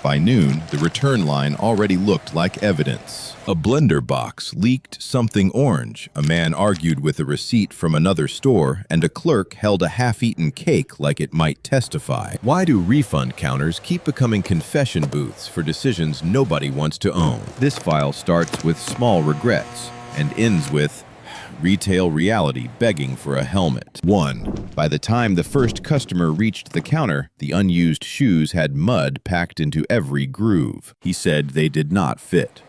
By noon, the return line already looked like evidence. A blender box leaked something orange. A man argued with a receipt from another store, and a clerk held a half-eaten cake like it might testify. Why do refund counters keep becoming confession booths for decisions nobody wants to own? This file starts with small regrets and ends with retail reality begging for a helmet. 1. By the time the first customer reached the counter, the unused shoes had mud packed into every groove. He said they did not fit,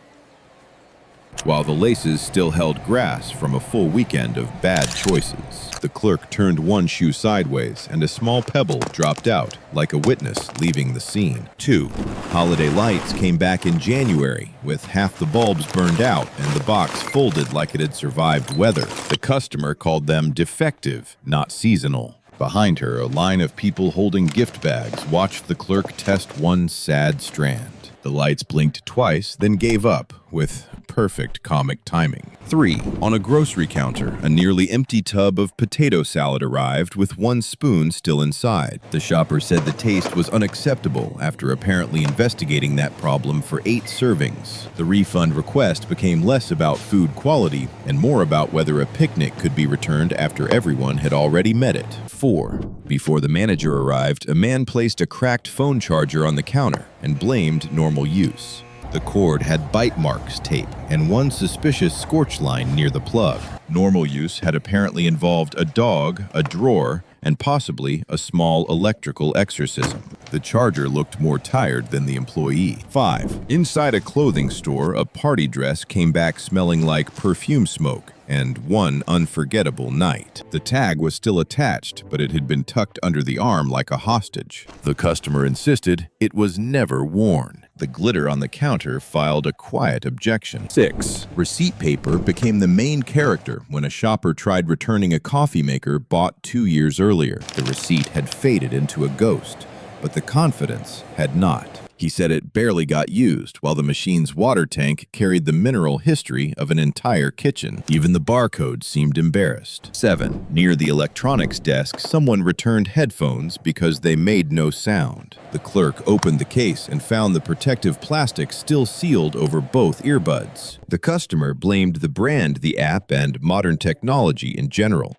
while the laces still held grass from a full weekend of bad choices. The clerk turned one shoe sideways, and a small pebble dropped out, like a witness leaving the scene. 2. Holiday lights came back in January, with half the bulbs burned out and the box folded like it had survived weather. The customer called them defective, not seasonal. Behind her, a line of people holding gift bags watched the clerk test one sad strand. The lights blinked twice, then gave up, with perfect comic timing. 3. On a grocery counter, a nearly empty tub of potato salad arrived with one spoon still inside. The shopper said the taste was unacceptable after apparently investigating that problem for 8 servings. The refund request became less about food quality and more about whether a picnic could be returned after everyone had already met it. 4. Before the manager arrived, a man placed a cracked phone charger on the counter and blamed normal use. The cord had bite marks tape and one suspicious scorch line near the plug. Normal use had apparently involved a dog, a drawer, and possibly a small electrical exorcism. The charger looked more tired than the employee. 5. Inside a clothing store, a party dress came back smelling like perfume smoke and one unforgettable night. The tag was still attached, but it had been tucked under the arm like a hostage. The customer insisted it was never worn. The glitter on the counter filed a quiet objection. 6. Receipt paper became the main character when a shopper tried returning a coffee maker bought 2 years earlier. The receipt had faded into a ghost, but the confidence had not. He said it barely got used, while the machine's water tank carried the mineral history of an entire kitchen. Even the barcode seemed embarrassed. 7. Near the electronics desk, someone returned headphones because they made no sound. The clerk opened the case and found the protective plastic still sealed over both earbuds. The customer blamed the brand, the app, and modern technology in general.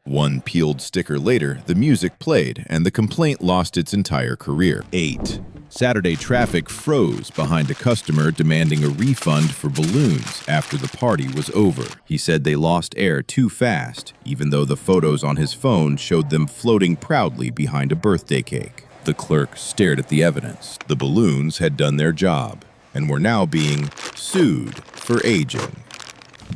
One peeled sticker later, the music played, and the complaint lost its entire career. 8. Saturday traffic froze behind a customer demanding a refund for balloons after the party was over. He said they lost air too fast, even though the photos on his phone showed them floating proudly behind a birthday cake. The clerk stared at the evidence. The balloons had done their job and were now being sued for aging.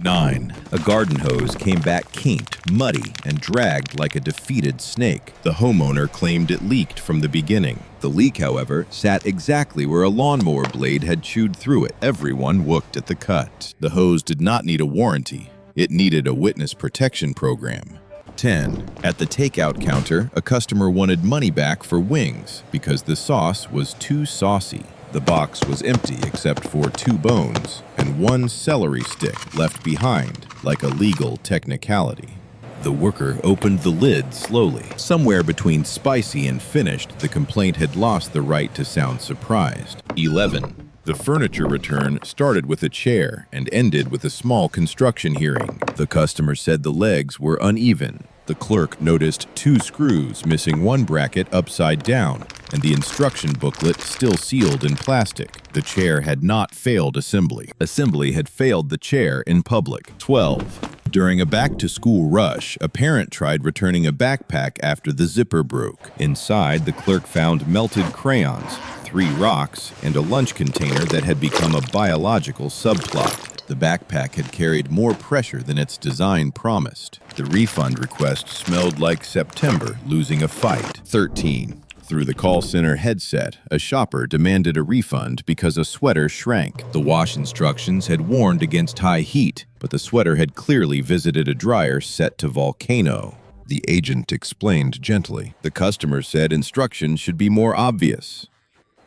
9. A garden hose came back kinked, muddy, and dragged like a defeated snake. The homeowner claimed it leaked from the beginning. The leak, however, sat exactly where a lawnmower blade had chewed through it. Everyone looked at the cut. The hose did not need a warranty. It needed a witness protection program. 10. At the takeout counter, a customer wanted money back for wings because the sauce was too saucy. The box was empty except for 2 bones and 1 celery stick left behind, like a legal technicality. The worker opened the lid slowly. Somewhere between spicy and finished, the complaint had lost the right to sound surprised. 11. The furniture return started with a chair and ended with a small construction hearing. The customer said the legs were uneven. The clerk noticed 2 screws missing 1 bracket upside down, and the instruction booklet still sealed in plastic. The chair had not failed assembly. Assembly had failed the chair in public. 12. During a back-to-school rush, a parent tried returning a backpack after the zipper broke. Inside, the clerk found melted crayons, 3 rocks, and a lunch container that had become a biological subplot. The backpack had carried more pressure than its design promised. The refund request smelled like September losing a fight. 13. Through the call center headset, a shopper demanded a refund because a sweater shrank. The wash instructions had warned against high heat, but the sweater had clearly visited a dryer set to volcano. The agent explained gently. The customer said instructions should be more obvious,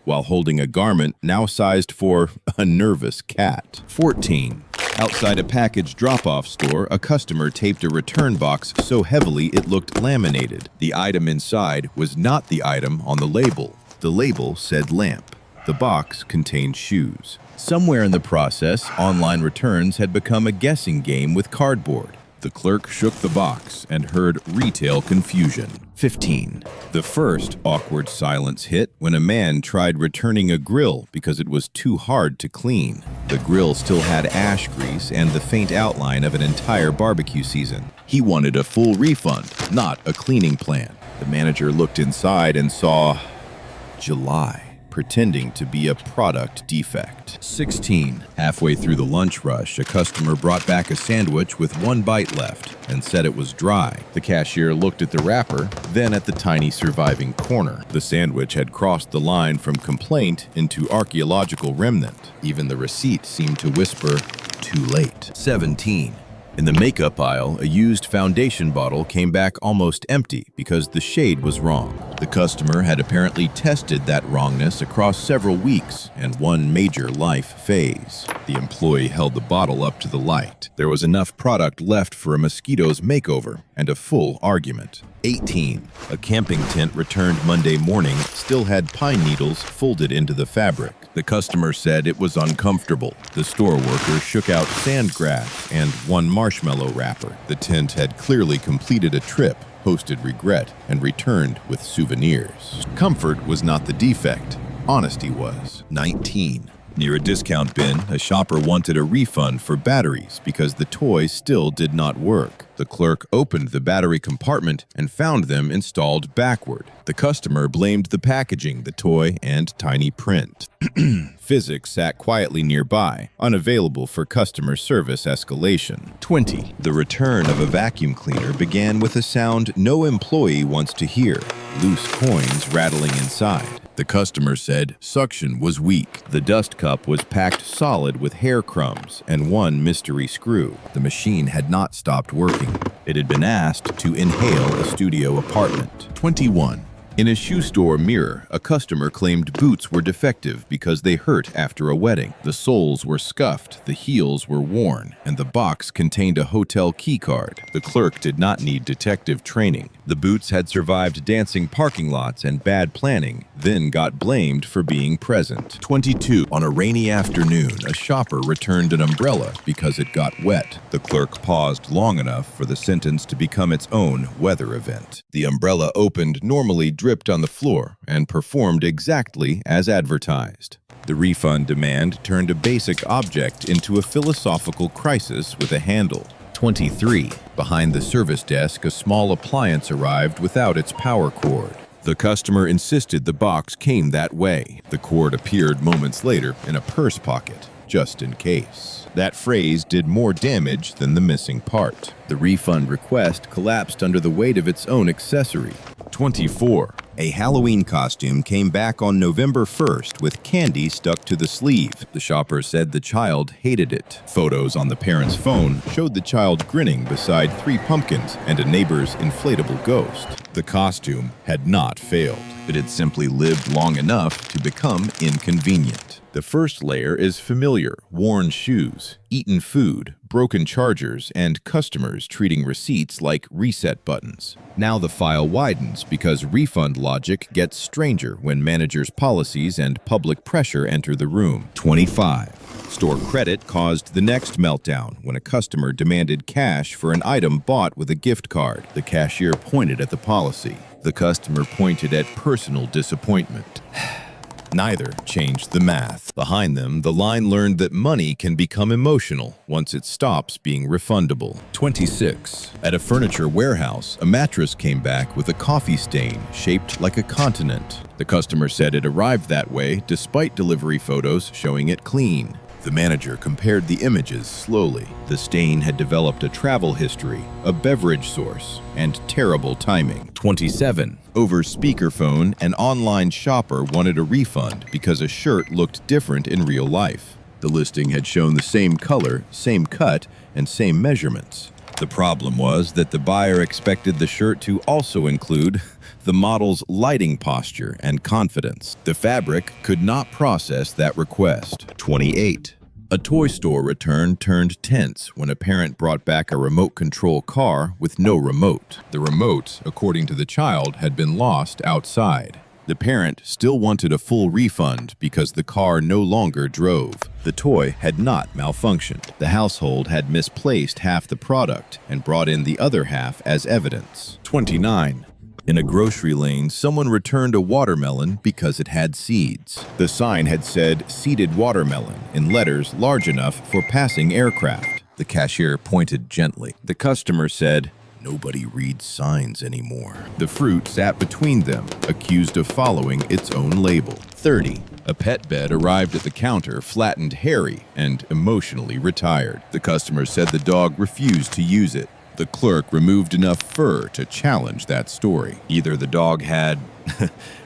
while holding a garment now sized for a nervous cat. 14. Outside a package drop-off store, a customer taped a return box so heavily it looked laminated. The item inside was not the item on the label. The label said lamp. The box contained shoes. Somewhere in the process, online returns had become a guessing game with cardboard. The clerk shook the box and heard retail confusion. 15. The first awkward silence hit when a man tried returning a grill because it was too hard to clean. The grill still had ash grease and the faint outline of an entire barbecue season. He wanted a full refund, not a cleaning plan. The manager looked inside and saw July, pretending to be a product defect. 16. Halfway through the lunch rush, a customer brought back a sandwich with one bite left and said it was dry. The cashier looked at the wrapper, then at the tiny surviving corner. The sandwich had crossed the line from complaint into archaeological remnant. Even the receipt seemed to whisper, "Too late." 17. In the makeup aisle, a used foundation bottle came back almost empty because the shade was wrong. The customer had apparently tested that wrongness across several weeks and one major life phase. The employee held the bottle up to the light. There was enough product left for a mosquito's makeover and a full argument. 18. A camping tent returned Monday morning still had pine needles folded into the fabric. The customer said it was uncomfortable. The store worker shook out sandgrass and one marshmallow wrapper. The tent had clearly completed a trip, posted regret, and returned with souvenirs. Comfort was not the defect. Honesty was. 19. Near a discount bin, a shopper wanted a refund for batteries because the toy still did not work. The clerk opened the battery compartment and found them installed backward. The customer blamed the packaging, the toy, and tiny print. Physics sat quietly nearby, unavailable for customer service escalation. 20. The return of a vacuum cleaner began with a sound no employee wants to hear: loose coins rattling inside. The customer said suction was weak. The dust cup was packed solid with hair crumbs and one mystery screw. The machine had not stopped working. It had been asked to inhale a studio apartment. 21. In a shoe store mirror, a customer claimed boots were defective because they hurt after a wedding. The soles were scuffed, the heels were worn, and the box contained a hotel key card. The clerk did not need detective training. The boots had survived dancing parking lots and bad planning, then got blamed for being present. 22. On a rainy afternoon, a shopper returned an umbrella because it got wet. The clerk paused long enough for the sentence to become its own weather event. The umbrella opened normally dripped on the floor and performed exactly as advertised. The refund demand turned a basic object into a philosophical crisis with a handle. 23. Behind the service desk, a small appliance arrived without its power cord. The customer insisted the box came that way. The cord appeared moments later in a purse pocket, just in case. That phrase did more damage than the missing part. The refund request collapsed under the weight of its own accessory. 24. A Halloween costume came back on November 1st with candy stuck to the sleeve. The shopper said the child hated it. Photos on the parent's phone showed the child grinning beside 3 pumpkins and a neighbor's inflatable ghost. The costume had not failed. It had simply lived long enough to become inconvenient. The first layer is familiar: worn shoes, eaten food, broken chargers, and customers treating receipts like reset buttons. Now the file widens because refund logic gets stranger when managers' policies and public pressure enter the room. 25. Store credit caused the next meltdown when a customer demanded cash for an item bought with a gift card. The cashier pointed at the policy. The customer pointed at personal disappointment. Neither changed the math. Behind them, the line learned that money can become emotional once it stops being refundable. 26. At a furniture warehouse, a mattress came back with a coffee stain shaped like a continent. The customer said it arrived that way despite delivery photos showing it clean. The manager compared the images slowly. The stain had developed a travel history, a beverage source, and terrible timing. 27. Over speakerphone, an online shopper wanted a refund because a shirt looked different in real life. The listing had shown the same color, same cut, and same measurements. The problem was that the buyer expected the shirt to also include the model's lighting posture and confidence. The fabric could not process that request. 28. A toy store return turned tense when a parent brought back a remote control car with no remote. The remote, according to the child, had been lost outside. The parent still wanted a full refund because the car no longer drove. The toy had not malfunctioned. The household had misplaced half the product and brought in the other half as evidence. 29. In a grocery lane, someone returned a watermelon because it had seeds. The sign had said "seeded watermelon" in letters large enough for passing aircraft. The cashier pointed gently. The customer said, "Nobody reads signs anymore." The fruit sat between them, accused of following its own label. 30. A pet bed arrived at the counter, flattened, hairy, and emotionally retired. The customer said the dog refused to use it. The clerk removed enough fur to challenge that story. Either the dog had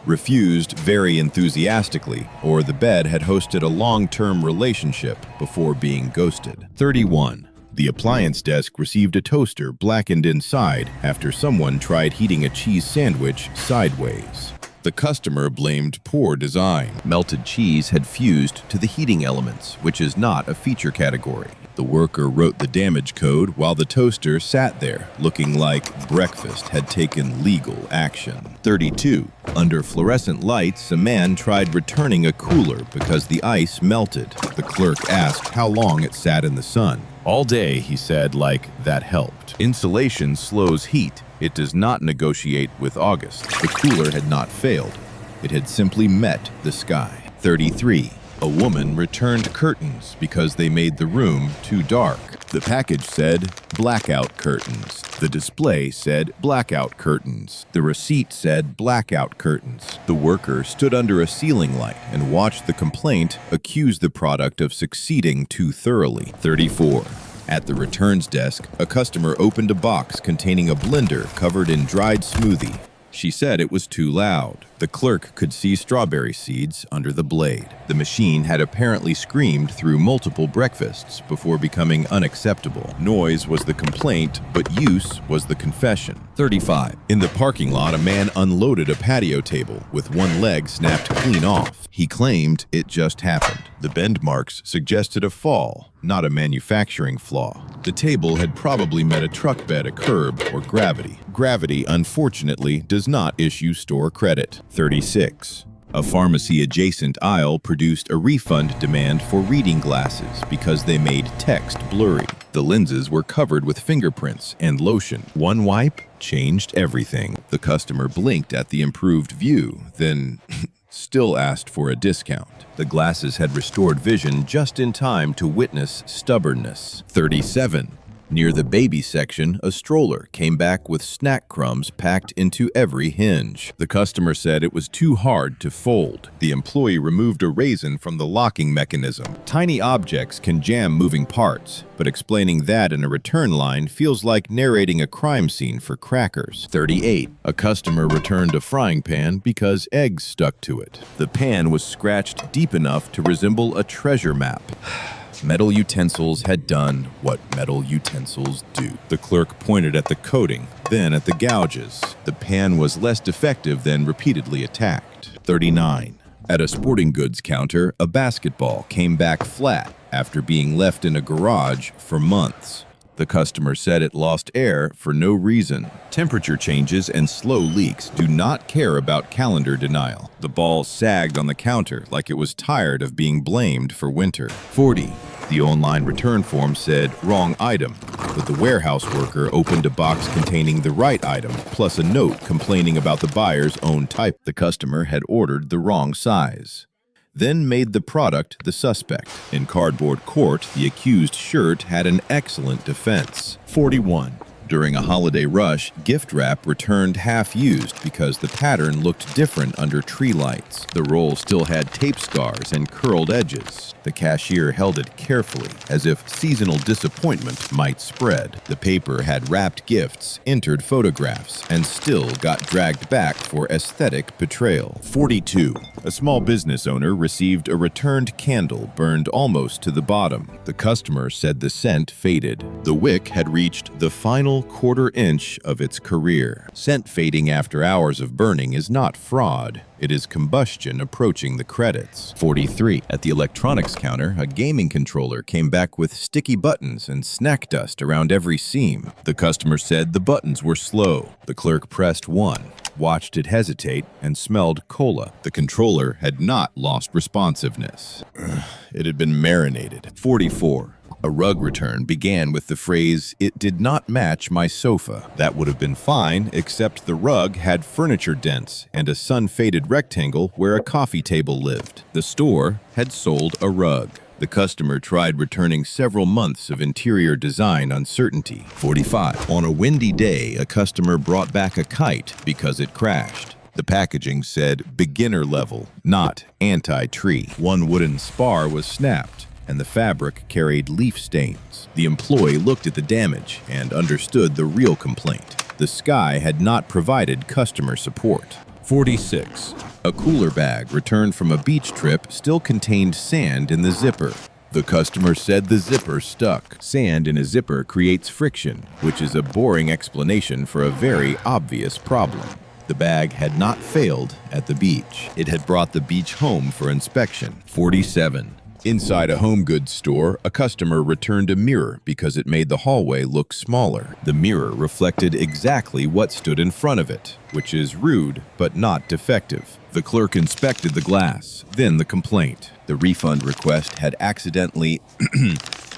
refused very enthusiastically, or the bed had hosted a long-term relationship before being ghosted. 31. The appliance desk received a toaster blackened inside after someone tried heating a cheese sandwich sideways. The customer blamed poor design. Melted cheese had fused to the heating elements, which is not a feature category. The worker wrote the damage code while the toaster sat there, looking like breakfast had taken legal action. 32. Under fluorescent lights, a man tried returning a cooler because the ice melted. The clerk asked how long it sat in the sun. "All day," he said, like that helped. Insulation slows heat. It does not negotiate with August. The cooler had not failed. It had simply met the sky. 33. A woman returned curtains because they made the room too dark. The package said blackout curtains. The display said blackout curtains. The receipt said blackout curtains. The worker stood under a ceiling light and watched the complaint accuse the product of succeeding too thoroughly. 34. At the returns desk, a customer opened a box containing a blender covered in dried smoothie. She said it was too loud. The clerk could see strawberry seeds under the blade. The machine had apparently screamed through multiple breakfasts before becoming unacceptable. Noise was the complaint, but use was the confession. 35. In the parking lot, a man unloaded a patio table with one leg snapped clean off. He claimed it just happened. The bend marks suggested a fall, not a manufacturing flaw. The table had probably met a truck bed, a curb, or gravity. Gravity, unfortunately, does not issue store credit. 36. A pharmacy-adjacent aisle produced a refund demand for reading glasses because they made text blurry. The lenses were covered with fingerprints and lotion. One wipe changed everything. The customer blinked at the improved view, then still asked for a discount. The glasses had restored vision just in time to witness stubbornness. 37. Near the baby section, a stroller came back with snack crumbs packed into every hinge. The customer said it was too hard to fold. The employee removed a raisin from the locking mechanism. Tiny objects can jam moving parts, but explaining that in a return line feels like narrating a crime scene for crackers. 38. A customer returned a frying pan because eggs stuck to it. The pan was scratched deep enough to resemble a treasure map. Metal utensils had done what metal utensils do. The clerk pointed at the coating, then at the gouges. The pan was less defective than repeatedly attacked. 39. At a sporting goods counter, a basketball came back flat after being left in a garage for months. The customer said it lost air for no reason. Temperature changes and slow leaks do not care about calendar denial. The ball sagged on the counter like it was tired of being blamed for winter. 40. The online return form said wrong item, but the warehouse worker opened a box containing the right item, plus a note complaining about the buyer's own type. The customer had ordered the wrong size. Then made the product the suspect. In cardboard court, the accused shirt had an excellent defense. 41. During a holiday rush, gift wrap returned half-used because the pattern looked different under tree lights. The roll still had tape scars and curled edges. The cashier held it carefully, as if seasonal disappointment might spread. The paper had wrapped gifts, entered photographs, and still got dragged back for aesthetic betrayal. 42. A small business owner received a returned candle burned almost to the bottom. The customer said the scent faded. The wick had reached the final final quarter-inch of its career. Scent fading after hours of burning is not fraud. It is combustion approaching the credits. 43. At the electronics counter, a gaming controller came back with sticky buttons and snack dust around every seam. The customer said the buttons were slow. The clerk pressed 1, watched it hesitate, and smelled cola. The controller had not lost responsiveness. It had been marinated. 44. A rug return began with the phrase, "It did not match my sofa." That would have been fine, except the rug had furniture dents and a sun-faded rectangle where a coffee table lived. The store had sold a rug. The customer tried returning several months of interior design uncertainty. 45. On a windy day, a customer brought back a kite because it crashed. The packaging said beginner level, not anti-tree. One wooden spar was snapped, and the fabric carried leaf stains. The employee looked at the damage and understood the real complaint. The sky had not provided customer support. 46. A cooler bag returned from a beach trip still contained sand in the zipper. The customer said the zipper stuck. Sand in a zipper creates friction, which is a boring explanation for a very obvious problem. The bag had not failed at the beach. It had brought the beach home for inspection. 47. Inside a home goods store, a customer returned a mirror because it made the hallway look smaller. The mirror reflected exactly what stood in front of it, which is rude but not defective. The clerk inspected the glass, then the complaint. The refund request had accidentally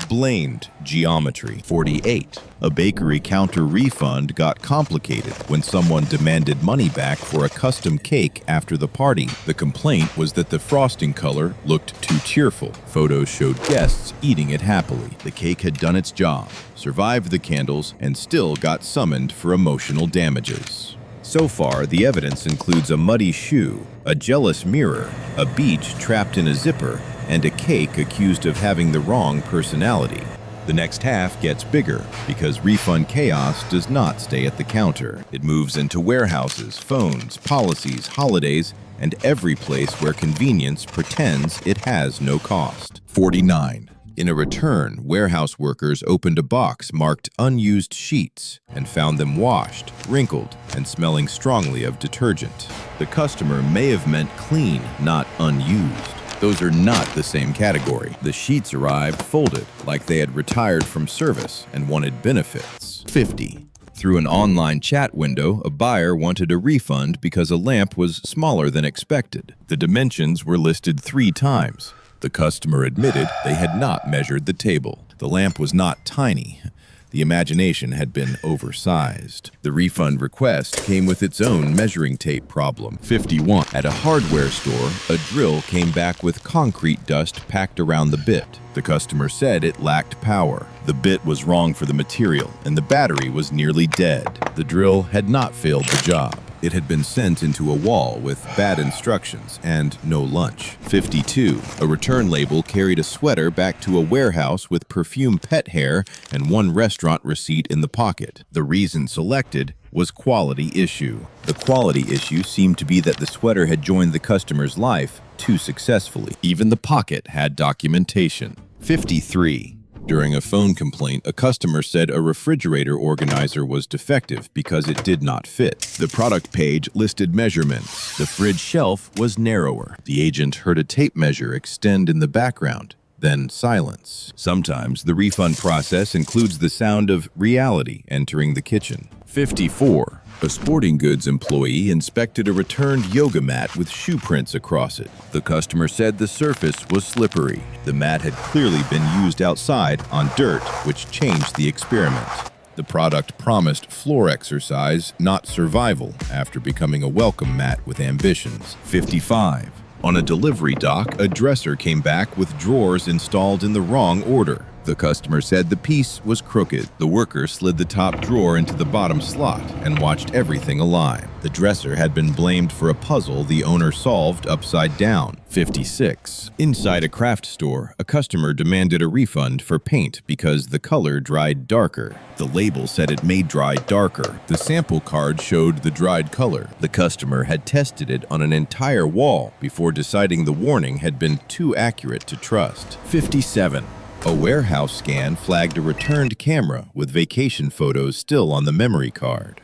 blamed geometry. 48. A bakery counter refund got complicated when someone demanded money back for a custom cake after the party. The complaint was that the frosting color looked too cheerful. Photos showed guests eating it happily. The cake had done its job, survived the candles, and still got summoned for emotional damages. So far, the evidence includes a muddy shoe, a jealous mirror, a beach trapped in a zipper, and a cake accused of having the wrong personality. The next half gets bigger because refund chaos does not stay at the counter. It moves into warehouses, phones, policies, holidays, and every place where convenience pretends it has no cost. 49. In a return, warehouse workers opened a box marked unused sheets and found them washed, wrinkled, and smelling strongly of detergent. The customer may have meant clean, not unused. Those are not the same category. The sheets arrived folded, like they had retired from service and wanted benefits. 50. Through an online chat window, a buyer wanted a refund because a lamp was smaller than expected. The dimensions were listed 3 times. The customer admitted they had not measured the table. The lamp was not tiny. The imagination had been oversized. The refund request came with its own measuring tape problem. 51. At a hardware store, a drill came back with concrete dust packed around the bit. The customer said it lacked power. The bit was wrong for the material, and the battery was nearly dead. The drill had not failed the job. It had been sent into a wall with bad instructions and no lunch. 52. A return label carried a sweater back to a warehouse with perfume pet hair and 1 restaurant receipt in the pocket. The reason selected was quality issue. The quality issue seemed to be that the sweater had joined the customer's life too successfully. Even the pocket had documentation. 53. During a phone complaint, a customer said a refrigerator organizer was defective because it did not fit. The product page listed measurements. The fridge shelf was narrower. The agent heard a tape measure extend in the background, then silence. Sometimes the refund process includes the sound of reality entering the kitchen. 54. A sporting goods employee inspected a returned yoga mat with shoe prints across it. The customer said the surface was slippery. The mat had clearly been used outside on dirt, which changed the experiment. The product promised floor exercise, not survival, after becoming a welcome mat with ambitions. 55. On a delivery dock, a dresser came back with drawers installed in the wrong order. The customer said the piece was crooked. The worker slid the top drawer into the bottom slot and watched everything align. The dresser had been blamed for a puzzle the owner solved upside down. 56. Inside a craft store, a customer demanded a refund for paint because the color dried darker. The label said it may dry darker. The sample card showed the dried color. The customer had tested it on an entire wall before deciding the warning had been too accurate to trust. 57. A warehouse scan flagged a returned camera with vacation photos still on the memory card.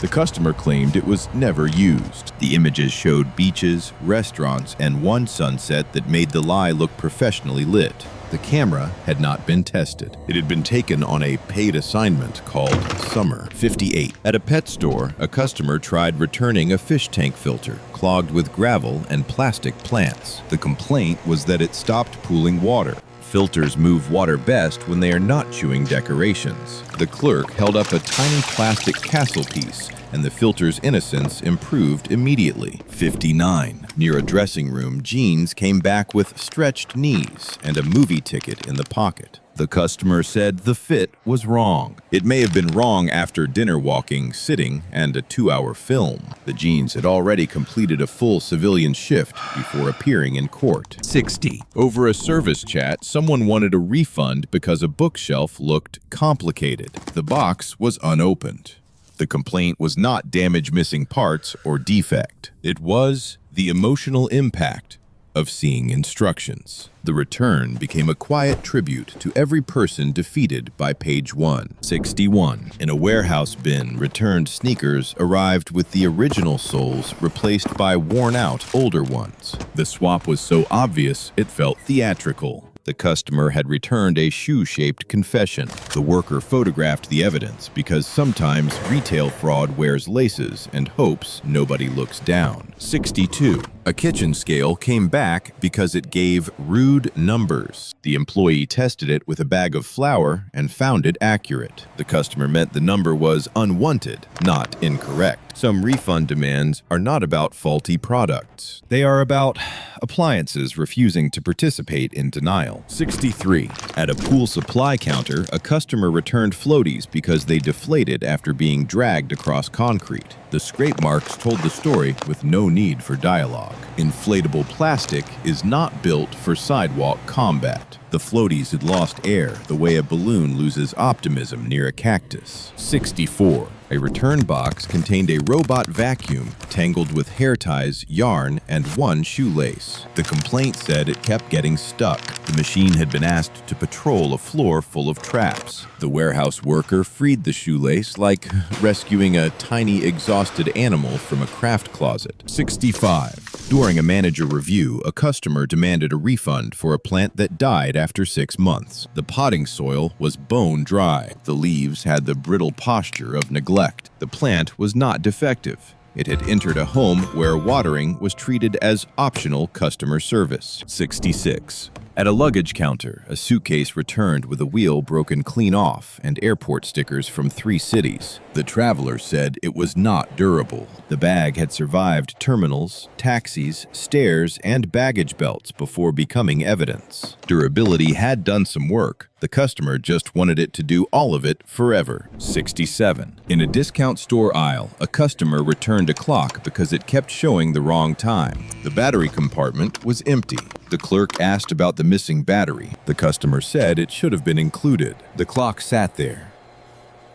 The customer claimed it was never used. The images showed beaches, restaurants, and one sunset that made the lie look professionally lit. The camera had not been tested. It had been taken on a paid assignment called Summer 58. At a pet store, a customer tried returning a fish tank filter clogged with gravel and plastic plants. The complaint was that it stopped pooling water. Filters move water best when they are not chewing decorations. The clerk held up a tiny plastic castle piece, and the filter's innocence improved immediately. 59. Near a dressing room, jeans came back with stretched knees and a movie ticket in the pocket. The customer said the fit was wrong. It may have been wrong after dinner walking, sitting, and a 2-hour film. The jeans had already completed a full civilian shift before appearing in court. 60. Over a service chat, someone wanted a refund because a bookshelf looked complicated. The box was unopened. The complaint was not damage missing parts or defect. It was the emotional impact of seeing instructions. The return became a quiet tribute to every person defeated by page 1. 61. In a warehouse bin, returned sneakers arrived with the original soles replaced by worn-out older ones. The swap was so obvious it felt theatrical. The customer had returned a shoe-shaped confession. The worker photographed the evidence because sometimes retail fraud wears laces and hopes nobody looks down. 62. A kitchen scale came back because it gave rude numbers. The employee tested it with a bag of flour and found it accurate. The customer meant the number was unwanted, not incorrect. Some refund demands are not about faulty products. They are about appliances refusing to participate in denial. 63. At a pool supply counter, a customer returned floaties because they deflated after being dragged across concrete. The scrape marks told the story with no need for dialogue. Inflatable plastic is not built for sidewalk combat. The floaties had lost air the way a balloon loses optimism near a cactus. 64. A return box contained a robot vacuum tangled with hair ties, yarn, and one shoelace. The complaint said it kept getting stuck. The machine had been asked to patrol a floor full of traps. The warehouse worker freed the shoelace like rescuing a tiny exhausted animal from a craft closet. 65. During a manager review, a customer demanded a refund for a plant that died after 6 months. The potting soil was bone dry. The leaves had the brittle posture of neglect. The plant was not defective. It had entered a home where watering was treated as optional customer service. 66. At a luggage counter, a suitcase returned with a wheel broken clean off and airport stickers from 3 cities. The traveler said it was not durable. The bag had survived terminals, taxis, stairs, and baggage belts before becoming evidence. Durability had done some work. The customer just wanted it to do all of it forever. 67. In a discount store aisle, a customer returned a clock because it kept showing the wrong time. The battery compartment was empty. The clerk asked about the missing battery. The customer said it should have been included. The clock sat there,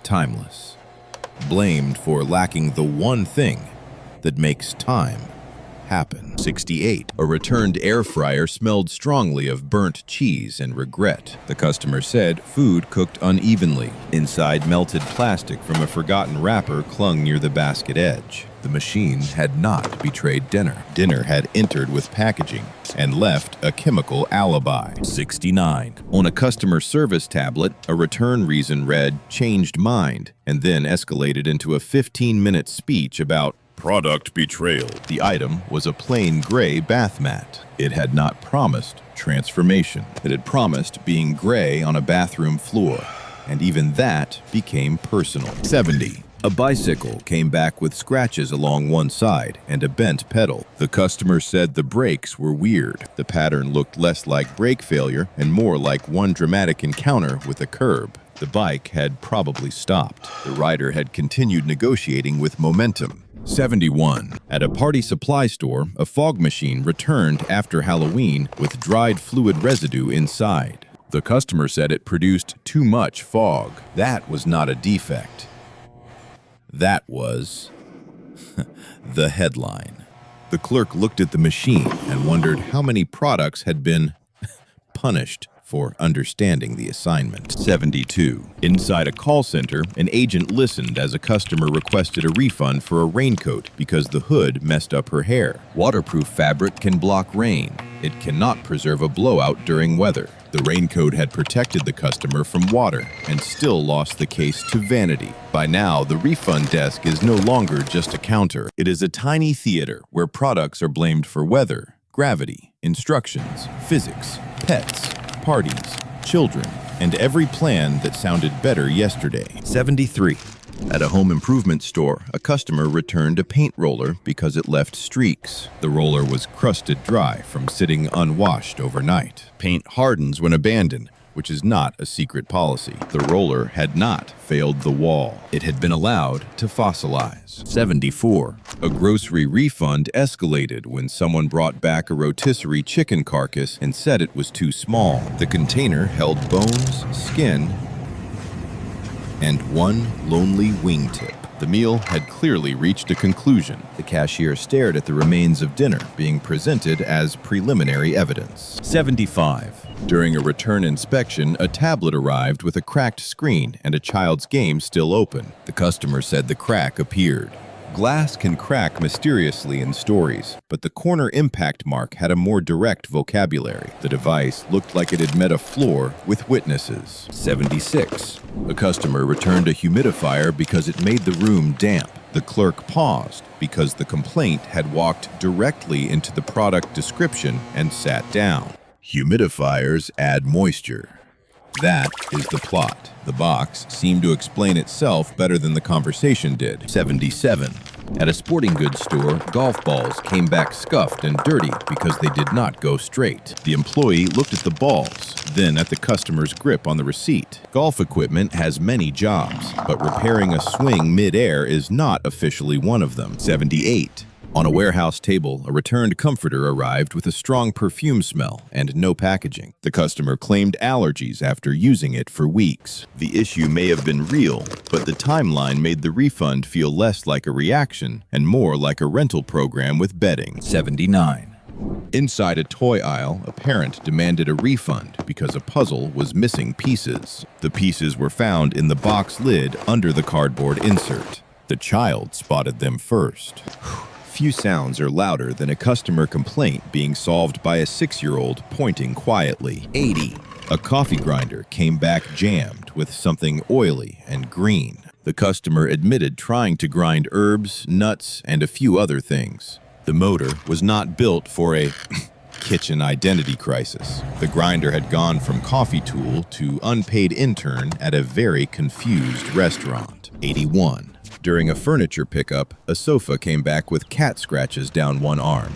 timeless, blamed for lacking the one thing that makes time happen. 68. A returned air fryer smelled strongly of burnt cheese and regret. The customer said food cooked unevenly. Inside, melted plastic from a forgotten wrapper clung near the basket edge. The machine had not betrayed dinner. Dinner had entered with packaging and left a chemical alibi. 69. On a customer service tablet, a return reason read, "changed mind," and then escalated into a 15-minute speech about product betrayal. The item was a plain gray bath mat. It had not promised transformation. It had promised being gray on a bathroom floor, and even that became personal. 70. A bicycle came back with scratches along one side and a bent pedal. The customer said the brakes were weird. The pattern looked less like brake failure and more like one dramatic encounter with a curb. The bike had probably stopped. The rider had continued negotiating with momentum. 71. At a party supply store, a fog machine returned after Halloween with dried fluid residue inside. The customer said it produced too much fog. That was not a defect. That was the headline. The clerk looked at the machine and wondered how many products had been punished for understanding the assignment. 72. Inside a call center, an agent listened as a customer requested a refund for a raincoat because the hood messed up her hair. Waterproof fabric can block rain. It cannot preserve a blowout during weather. The raincoat had protected the customer from water and still lost the case to vanity. By now, the refund desk is no longer just a counter. It is a tiny theater where products are blamed for weather, gravity, instructions, physics, pets, parties, children, and every plan that sounded better yesterday. 73. At a home improvement store, a customer returned a paint roller because it left streaks. The roller was crusted dry from sitting unwashed overnight. Paint hardens when abandoned, which is not a secret policy. The roller had not failed the wall. It had been allowed to fossilize. 74. A grocery refund escalated when someone brought back a rotisserie chicken carcass and said it was too small. The container held bones, skin, and one lonely wingtip. The meal had clearly reached a conclusion. The cashier stared at the remains of dinner being presented as preliminary evidence. 75. During a return inspection, a tablet arrived with a cracked screen and a child's game still open. The customer said the crack appeared. Glass can crack mysteriously in stories, but the corner impact mark had a more direct vocabulary. The device looked like it had met a floor with witnesses. 76. A customer returned a humidifier because it made the room damp. The clerk paused because the complaint had walked directly into the product description and sat down. Humidifiers add moisture. That is the plot. The box seemed to explain itself better than the conversation did. 77. At a sporting goods store, golf balls came back scuffed and dirty because they did not go straight. The employee looked at the balls, then at the customer's grip on the receipt. Golf equipment has many jobs, but repairing a swing mid-air is not officially one of them. 78. On a warehouse table, a returned comforter arrived with a strong perfume smell and no packaging. The customer claimed allergies after using it for weeks. The issue may have been real, but the timeline made the refund feel less like a reaction and more like a rental program with bedding. 79. Inside a toy aisle, a parent demanded a refund because a puzzle was missing pieces. The pieces were found in the box lid under the cardboard insert. The child spotted them first. Few sounds are louder than a customer complaint being solved by a 6-year-old pointing quietly. 80. A coffee grinder came back jammed with something oily and green. The customer admitted trying to grind herbs, nuts, and a few other things. The motor was not built for a kitchen identity crisis. The grinder had gone from coffee tool to unpaid intern at a very confused restaurant. 81. During a furniture pickup, a sofa came back with cat scratches down one arm.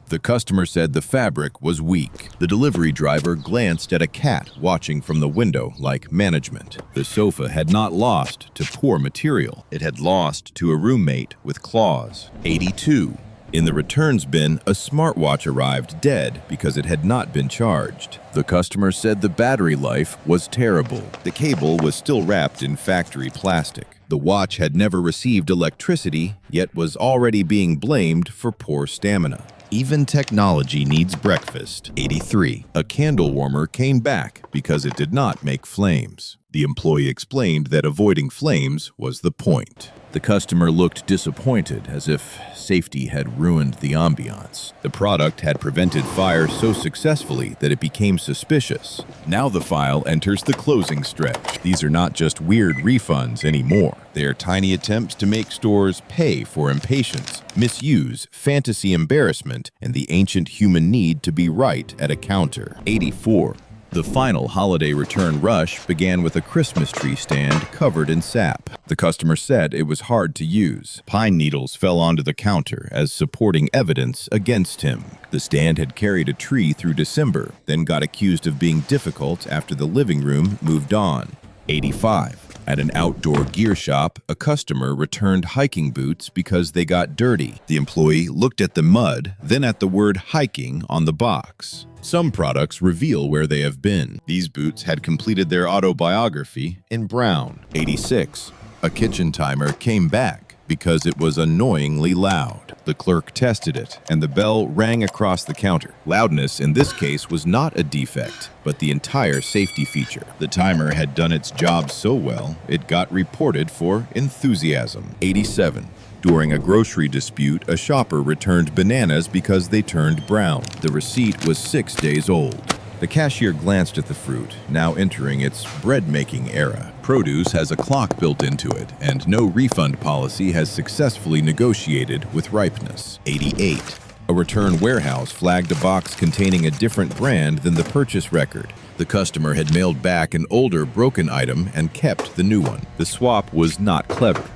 The customer said the fabric was weak. The delivery driver glanced at a cat watching from the window like management. The sofa had not lost to poor material. It had lost to a roommate with claws. 82. In the returns bin, a smartwatch arrived dead because it had not been charged. The customer said the battery life was terrible. The cable was still wrapped in factory plastic. The watch had never received electricity, yet was already being blamed for poor stamina. Even technology needs breakfast. 83. A candle warmer came back because it did not make flames. The employee explained that avoiding flames was the point. The customer looked disappointed, as if safety had ruined the ambiance. The product had prevented fire so successfully that it became suspicious. Now the file enters the closing stretch. These are not just weird refunds anymore. They are tiny attempts to make stores pay for impatience, misuse fantasy embarrassment, and the ancient human need to be right at a counter. 84. The final holiday return rush began with a Christmas tree stand covered in sap. The customer said it was hard to use. Pine needles fell onto the counter as supporting evidence against him. The stand had carried a tree through December, then got accused of being difficult after the living room moved on. 85. At an outdoor gear shop, a customer returned hiking boots because they got dirty. The employee looked at the mud, then at the word hiking on the box. Some products reveal where they have been. These boots had completed their autobiography in brown. 86. A kitchen timer came back because it was annoyingly loud. The clerk tested it, and the bell rang across the counter. Loudness in this case was not a defect, but the entire safety feature. The timer had done its job so well, it got reported for enthusiasm. 87. During a grocery dispute, a shopper returned bananas because they turned brown. The receipt was 6 days old. The cashier glanced at the fruit, now entering its bread-making era. Produce has a clock built into it, and no refund policy has successfully negotiated with ripeness. 88. A return warehouse flagged a box containing a different brand than the purchase record. The customer had mailed back an older, broken item and kept the new one. The swap was not clever.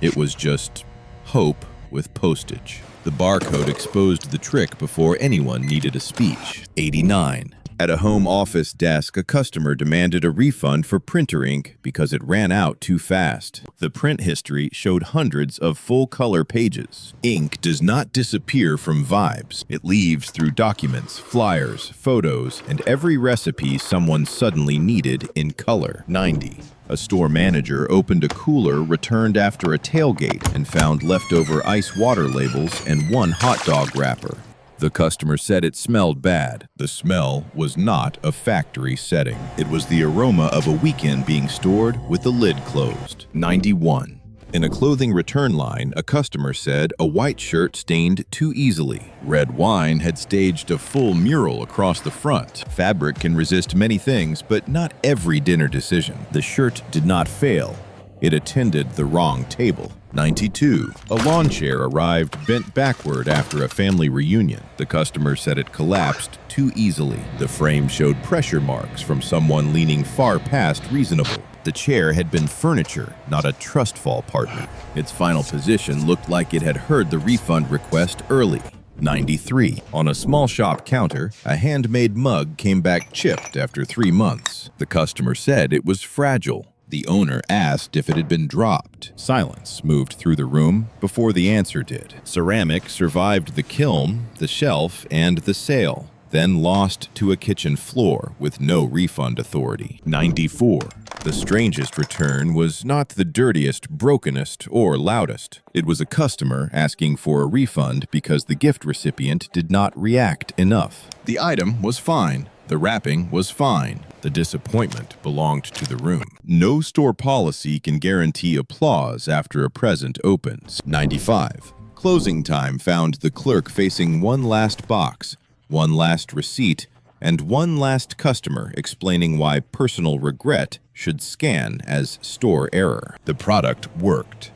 It was just hope with postage. The barcode exposed the trick before anyone needed a speech. 89. At a home office desk, a customer demanded a refund for printer ink because it ran out too fast. The print history showed hundreds of full-color pages. Ink does not disappear from vibes. It leaves through documents, flyers, photos, and every recipe someone suddenly needed in color. 90. A store manager opened a cooler returned after a tailgate and found leftover ice water labels and one hot dog wrapper. The customer said it smelled bad. The smell was not a factory setting. It was the aroma of a weekend being stored with the lid closed. 91. In a clothing return line, a customer said a white shirt stained too easily. Red wine had staged a full mural across the front. Fabric can resist many things, but not every dinner decision. The shirt did not fail. It attended the wrong table. 92. A lawn chair arrived bent backward after a family reunion. The customer said it collapsed too easily. The frame showed pressure marks from someone leaning far past reasonable. The chair had been furniture, not a trust fall partner. Its final position looked like it had heard the refund request early. 93. On a small shop counter, a handmade mug came back chipped after 3 months. The customer said it was fragile. The owner asked if it had been dropped. Silence moved through the room before the answer did. Ceramic survived the kiln, the shelf, and the sale, then lost to a kitchen floor with no refund authority. 94. The strangest return was not the dirtiest, brokenest, or loudest. It was a customer asking for a refund because the gift recipient did not react enough. The item was fine. The wrapping was fine. The disappointment belonged to the room. No store policy can guarantee applause after a present opens. 95. Closing time found the clerk facing one last box, one last receipt, and one last customer explaining why personal regret should scan as store error. The product worked.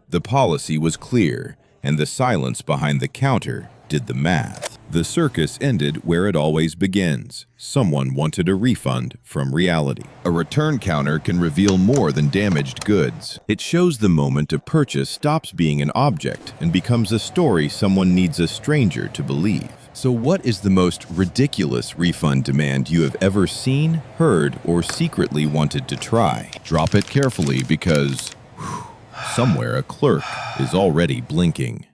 The policy was clear, and the silence behind the counter did the math. The circus ended where it always begins. Someone wanted a refund from reality. A return counter can reveal more than damaged goods. It shows the moment a purchase stops being an object and becomes a story someone needs a stranger to believe. So what is the most ridiculous refund demand you have ever seen, heard, or secretly wanted to try? Drop it carefully because somewhere a clerk is already blinking.